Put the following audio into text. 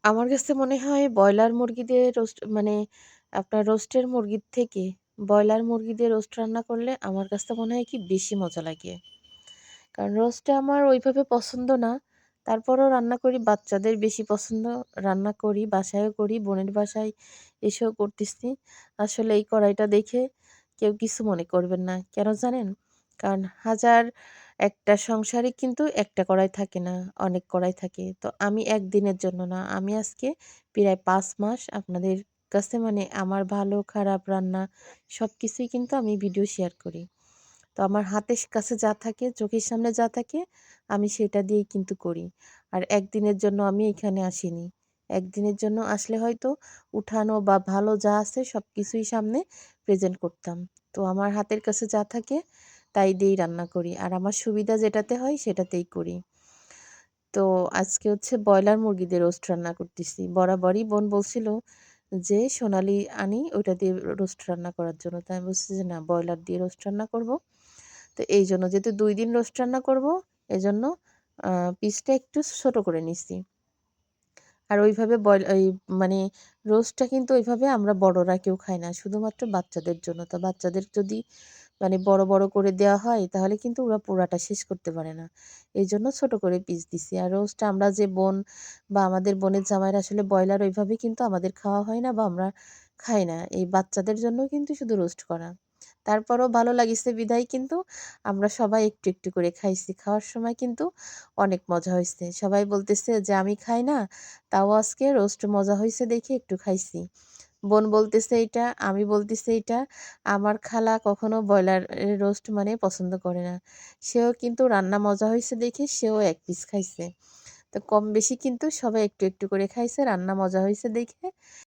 আমার কাছে মনে হয় ব্রয়লার মুরগিদের রোস্ট মানে আপনার রোস্টের মুরগির থেকে ব্রয়লার মুরগিদের রোস্ট রান্না করলে আমার কাছে মনে হয় কি বেশি মজা লাগে। কারণ রোস্টটা আমার ওইভাবে পছন্দ না। তারপরেও রান্না করি, বাচ্চাদের বেশি পছন্দ। রান্না করি, বাসায়ও করি, বোনের বাসায় এসেও করতেছি। আসলে এই কড়াইটা দেখে কেউ কিছু মনে করবেন না। কেন জানেন? কারণ হাজার একটা সংসারে কিন্তু একটা কড়াই থাকে না, অনেক কড়াই থাকে। তো আমি একদিনের জন্য না, আমি আজকে প্রায় ৫ মাস আপনাদের কাছে মানে আমার ভালো খারাপ রান্না সবকিছুই কিন্তু আমি ভিডিও শেয়ার করি। তো আমার হাতের কাছে যা থাকে, চোখের সামনে যা থাকে, আমি সেটা দিয়েই কিন্তু করি। আর একদিনের জন্য আমি এখানে আসিনি। একদিনের জন্য আসলে হয়তো উঠানো বা ভালো যা আছে সবকিছুই সামনে প্রেজেন্ট করতাম। তো আমার হাতের কাছে যা থাকে তাই দিয়েই রান্না করি। আর আমার সুবিধা যেটাতে হয় সেটাতেই করি। তো আজকে হচ্ছে ব্রয়লার মুরগিদের রোস্ট রান্না করতেছি। বরাবরই বোন বলছিল যে, "সোনালি আনি ওইটা দিয়ে রোস্ট রান্না করার জন্য।" তো আমি বলছি যে, "না, ব্রয়লার দিয়ে রোস্ট রান্না করব।" তো এইজন্য যেহেতু ২ দিন রোস্ট রান্না করব, এজন্য আ পিসটা একটু ছোট করে নিছি। আর ওইভাবে এই মানে রোস্টটা কিন্তু ওইভাবে আমরা বড়রা কেউ খাই না। শুধুমাত্র বাচ্চাদের জন্য। তো বাচ্চাদের যদি মানে বড়, বড় করে দেওয়া হয় তাহলে কিন্তু ওরা পুরাটা শেষ করতে পারে না। এইজন্য ছোট করে পিস দিছি। আর রোস্টটা আমরা যে বোন বা আমাদের বোনের জামাইরা আসলে ব্রয়লার ওইভাবে কিন্তু আমাদের খাওয়া হয় না বা আমরা খাই না। এই বাচ্চাদের জন্য কিন্তু শুধু রোস্ট করা। তারপরেও ভালো লাগিছে বিধায় কিন্তু আমরা সবাই একটু, একটু করে খাইছি। খাওয়ার সময় কিন্তু অনেক মজা হইছে। সবাই বলতেছে যে, "আমি খাই না, তাও আজকে রোস্ট মজা হইছে দেখে একটু খাইছি।" বোন বলতেছে এইটা, আমি বলতেছি এইটা। আমার খালা কখনো ব্রয়লার রোস্ট মানে পছন্দ করে না। সেও কিন্তু রান্না মজা হইছে দেখে সেও ১ পিস খাইছে। তো কম বেশি কিন্তু সবাই একটু, একটু করে খাইছে রান্না মজা হইছে দেখে।